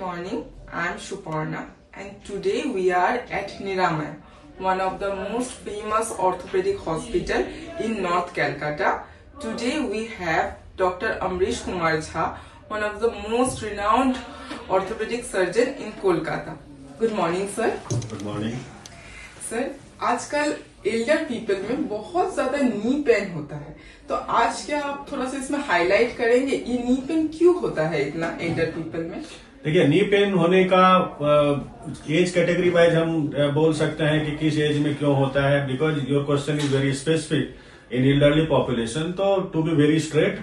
morning. I am Shuparna and today we are at Niramay, one of the most famous orthopedic hospital in North Calcutta. Today we have Dr. Amrish Kumar Jha, one of the most renowned orthopedic surgeon in Kolkata. Good morning, sir. Good morning sir, आजकल Elder people में बहुत ज्यादा knee pain होता है, तो आज क्या आप थोड़ा सा इसमें हाईलाइट करेंगे ये नी पेन क्यों होता है इतना एल्डर पीपल में? देखिए, नी पेन होने का एज कैटेगरी वाइज हम बोल सकते हैं कि किस एज में क्यों होता है, because your question is very specific in elderly population. तो to be very straight,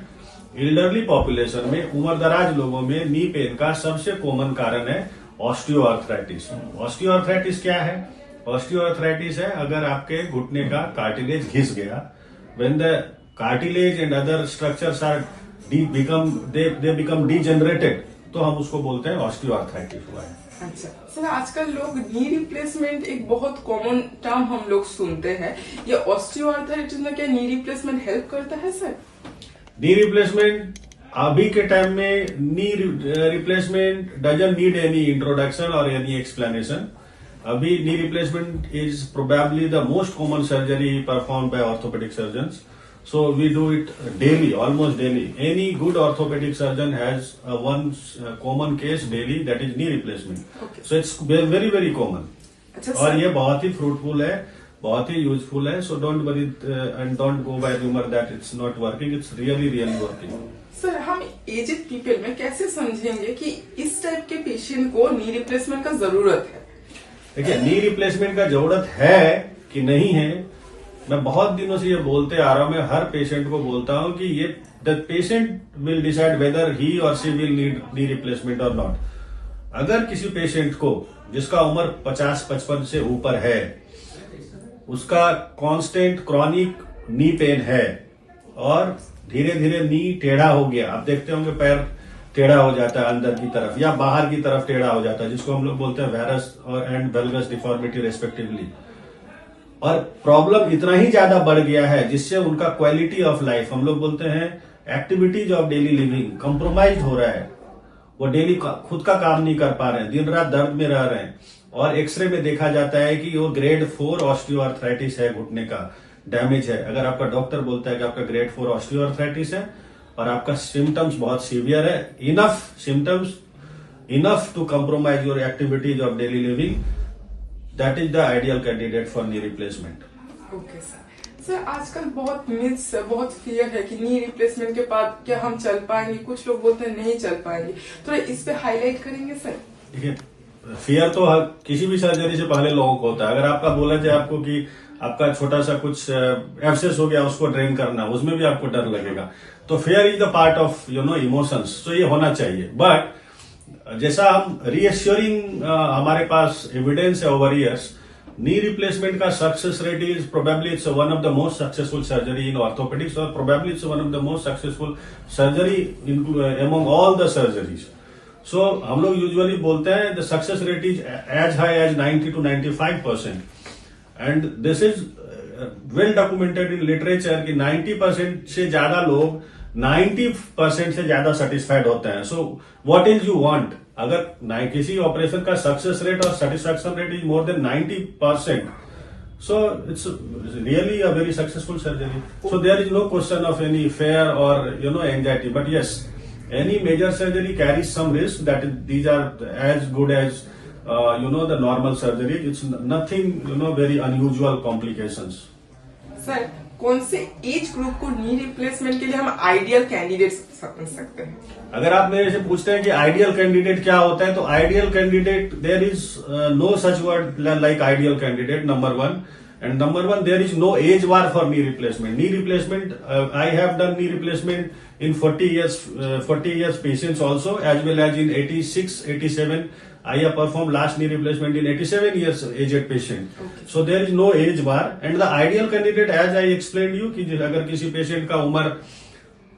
elderly population में उम्रदराज लोगों में नी पेन का सबसे कॉमन कारण है ऑस्टियोआर्थराइटिस. ऑस्टियोआर्थराइटिस क्या है? ऑस्टियोआर्थराइटिस है अगर आपके घुटने का कार्टिलेज घिस गया. When the cartilage and other structures are become degenerated, तो हम उसको बोलते हैं ऑस्टियोआर्थराइटिस हुआ है. अच्छा सर, आजकल लोग नी रिप्लेसमेंट एक बहुत कॉमन टर्म हम लोग सुनते हैं. ये ऑस्टियोआर्थराइटिस में क्या नी रिप्लेसमेंट हेल्प करता है सर? नी रिप्लेसमेंट अभी के टाइम में knee replacement doesn't need any introduction और एनी एक्सप्लेनेशन. अभी knee replacement is probably the most common surgery perform by orthopaedic surgeons. So we do it daily, almost daily. Any good orthopedic surgeon has one common case daily, that is knee replacement. Okay. So it's very very common. अच्छा और sir, ये बहुत ही fruitful है, बहुत ही useful है. So don't worry and don't go by rumor that it's not working. It's really working. Sir हम aged people में कैसे समझेंगे कि इस टाइप के पेशेंट को नी रिप्लेसमेंट का जरूरत है? देखिए, नी रिप्लेसमेंट का जरूरत है कि नहीं है, मैं बहुत दिनों से ये बोलते आ रहा हूं. मैं हर पेशेंट को बोलता हूं कि ये the patient will decide whether he और she will need knee replacement और नॉट. अगर किसी पेशेंट को जिसका उम्र 50-55 से ऊपर है, उसका कांस्टेंट क्रॉनिक नी पेन है और धीरे धीरे नी टेढ़ा हो गया, आप देखते होंगे पैर टेढ़ा हो जाता है अंदर की तरफ या बाहर की तरफ टेढ़ा हो जाता है, जिसको हम लोग बोलते हैं वेरस और एंड वेल्गस डिफॉर्मिटी रेस्पेक्टिवली. और प्रॉब्लम इतना ही ज्यादा बढ़ गया है जिससे उनका क्वालिटी ऑफ लाइफ, हम लोग बोलते हैं activities of daily living, compromise हो रहा है. वो डेली खुद का काम नहीं कर पा रहे हैं, दिन रात दर्द में रह रहे हैं. और एक्सरे में देखा जाता है कि वो ग्रेड 4 ऑस्टियोआर्थराइटिस है, घुटने का डैमेज है. अगर आपका डॉक्टर बोलता है कि आपका ग्रेड 4 ऑस्टियोआर्थराइटिस है और आपका सिम्टम्स बहुत सीवियर है, enough symptoms, enough to compromise your activities of daily living, that is the ideal candidate for knee replacement. Okay sir, आजकल बहुत मिथ्स है, बहुत फियर है कि नी रिप्लेसमेंट के बाद क्या हम चल पाएंगे. कुछ लोग बोलते हैं नहीं चल पाएंगे, तो इस पे हाईलाइट करेंगे सर? देखिए, फियर तो किसी भी सर्जरी से पहले लोगों को होता है. अगर आपका बोला जाए आपको कि आपका छोटा सा कुछ एब्सेस हो गया, उसको ड्रेन करना, उसमें भी आपको डर लगेगा. तो fear is the part of emotions. तो ये होना चाहिए. बट जैसा हम रीएश्योरिंग हमारे पास एविडेंस है ओवर ईयर्स, नी रिप्लेसमेंट का success rate is probably it's one of the most successful surgery in orthopaedics और probably it's one of the most successful surgery among all the surgeries. So हम लोग usually बोलते हैं the success rate is as high as 90 to 95%. And this is well documented in literature कि 90% से ज्यादा लोग 90% से ज्यादा सेटिस्फाइड होते हैं. So what is you want? अगर किसी ऑपरेशन का सक्सेस रेट और satisfaction rate is more than 90%, so it's really a very successful surgery. So there is no question of any fear और anxiety. But yes, any major surgery carries some risk, that these are as good as the normal surgery. It's nothing very unusual complications. Sir, कौन से age group को knee replacement के लिए हम ideal candidate समझ सकते हैं? अगर आप मेरे से पूछते हैं कि आइडियल कैंडिडेट क्या होता है, तो ideal candidate, there is no such word like ideal candidate, number 1. And number 1, there is no age bar for knee replacement. Knee replacement, I have done knee replacement in 40 years patients also, as well as in 86, 87. I have performed last knee replacement in 87 years aged patient. Okay. So there is no age bar. And the ideal candidate, as I explained you, कि अगर किसी patient का उम्र,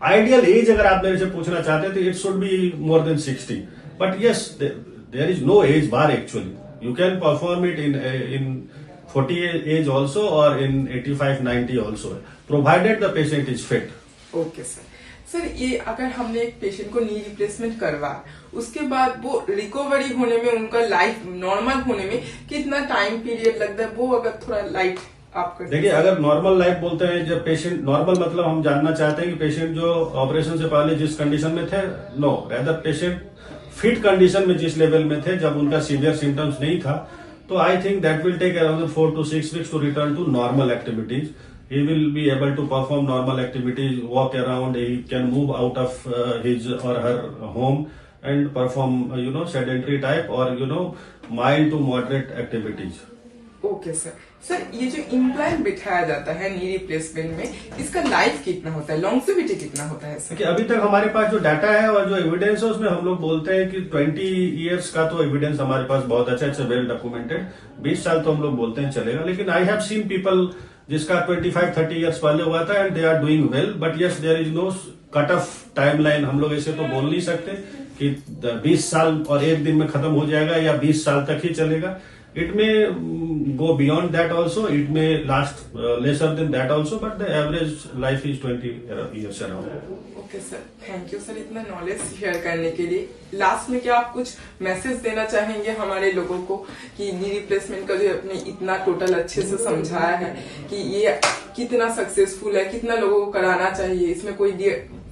ideal age अगर आप मेरे से पूछना चाहते हैं तो it should be more than 60. But yes, there is no age bar actually. You can perform it in 40 age also or in 85, 90 also, provided the patient is fit. Okay sir. Sir ये अगर हमने एक patient को knee replacement करवा, उसके बाद वो recovery होने में, उनका लाइफ नॉर्मल होने में कितना टाइम पीरियड लगता है, वो अगर थोड़ा लाइट आप कर। देखिए, अगर नॉर्मल लाइफ बोलते हैं, जब पेशेंट नॉर्मल मतलब हम जानना चाहते हैं कि पेशेंट जो ऑपरेशन से पहले जिस कंडीशन में थे, no rather patient fit condition में जिस लेवल में थे जब उनका सीवियर सिम्टम्स नहीं था, तो I think that will take around 4 to 6 weeks to return to normal activities. He will be able to perform normal activities, walk around, he can move out of his or her home and perform, sedentary type or, mild to moderate activities. Okay sir. Sir ये जो implant बिठाया जाता है knee replacement में, इसका life कितना होता है, लॉन्गेविटी कितना होता है सर? अभी तक हमारे पास जो डाटा है और जो एविडेंस है उसमें हम लोग बोलते हैं कि 20 years का तो एविडेंस हमारे पास बहुत अच्छा, इट्स वेल डॉक्यूमेंटेड. 20 साल तो हम लोग बोलते हैं चलेगा, लेकिन आई हैव सीन पीपल जिसका 25-30 years पहले हुआ था and they are doing well, but yes there is no cut off timeline. हम लोग ऐसे तो बोल नहीं सकते कि 20 साल और एक दिन में खत्म हो जाएगा या 20 साल तक ही चलेगा. It may go beyond that also. It may last lesser than that also, but the average life is 20 years around. Okay sir, thank you sir इतना नॉलेज शेयर करने के लिए. लास्ट में क्या आप कुछ मैसेज देना चाहेंगे हमारे लोगों को कि नी रिप्लेसमेंट का जो आपने इतना टोटल अच्छे से समझाया है कि ये कितना सक्सेसफुल है, कितना लोगों को कराना चाहिए, इसमें कोई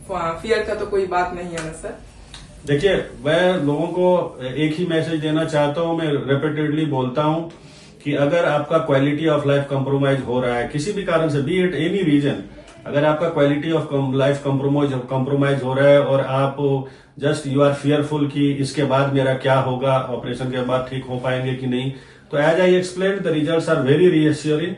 फियर का तो कोई बात नहीं है ना सर? देखिए, मैं लोगों को एक ही मैसेज देना चाहता हूं, मैं रिपीटेडली बोलता हूं कि अगर आपका क्वालिटी ऑफ लाइफ कंप्रोमाइज हो रहा है किसी भी कारण से, बी इट एनी रीजन, अगर आपका क्वालिटी ऑफ लाइफ कंप्रोमाइज हो रहा है और आप जस्ट यू आर फियरफुल कि इसके बाद मेरा क्या होगा, ऑपरेशन के बाद ठीक हो पाएंगे कि नहीं, तो as I explain the results are very reassuring,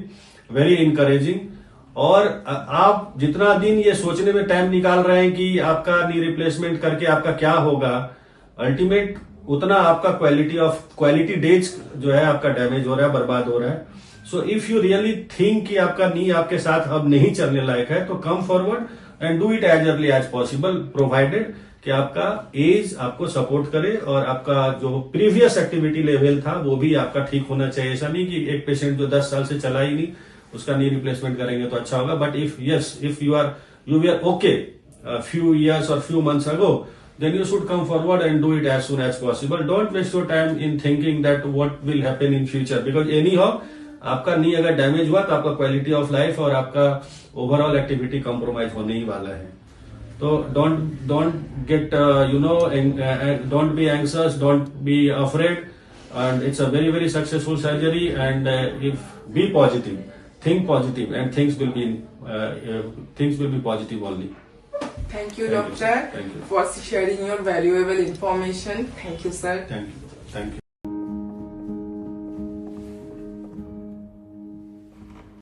very encouraging. और आप जितना दिन ये सोचने में टाइम निकाल रहे हैं कि आपका नी रिप्लेसमेंट करके आपका क्या होगा, अल्टीमेट उतना आपका क्वालिटी डेज जो है आपका डैमेज हो रहा है, बर्बाद हो रहा है. So if you really think कि आपका नी आपके साथ अब नहीं चलने लायक है, तो come forward and do it as early as possible, provided कि आपका एज आपको सपोर्ट करे और आपका जो प्रीवियस एक्टिविटी लेवल था वो भी आपका ठीक होना चाहिए. ऐसा नहीं कि एक पेशेंट जो 10 साल से चला ही नहीं उसका नी रिप्लेसमेंट करेंगे तो अच्छा होगा. But if you are okay few years or few months ago, then you should come forward and do it as soon as possible. Don't waste your time in thinking that what will happen in future, because anyhow आपका नी अगर damage हुआ तो आपका quality of life और आपका overall activity compromise होने ही वाला है. तो don't get don't be anxious, don't be afraid, and it's a very very successful surgery. And if be positive, think positive, and things will be positive only. Thank you, doctor, for sharing your valuable information. Thank you, sir. Thank you.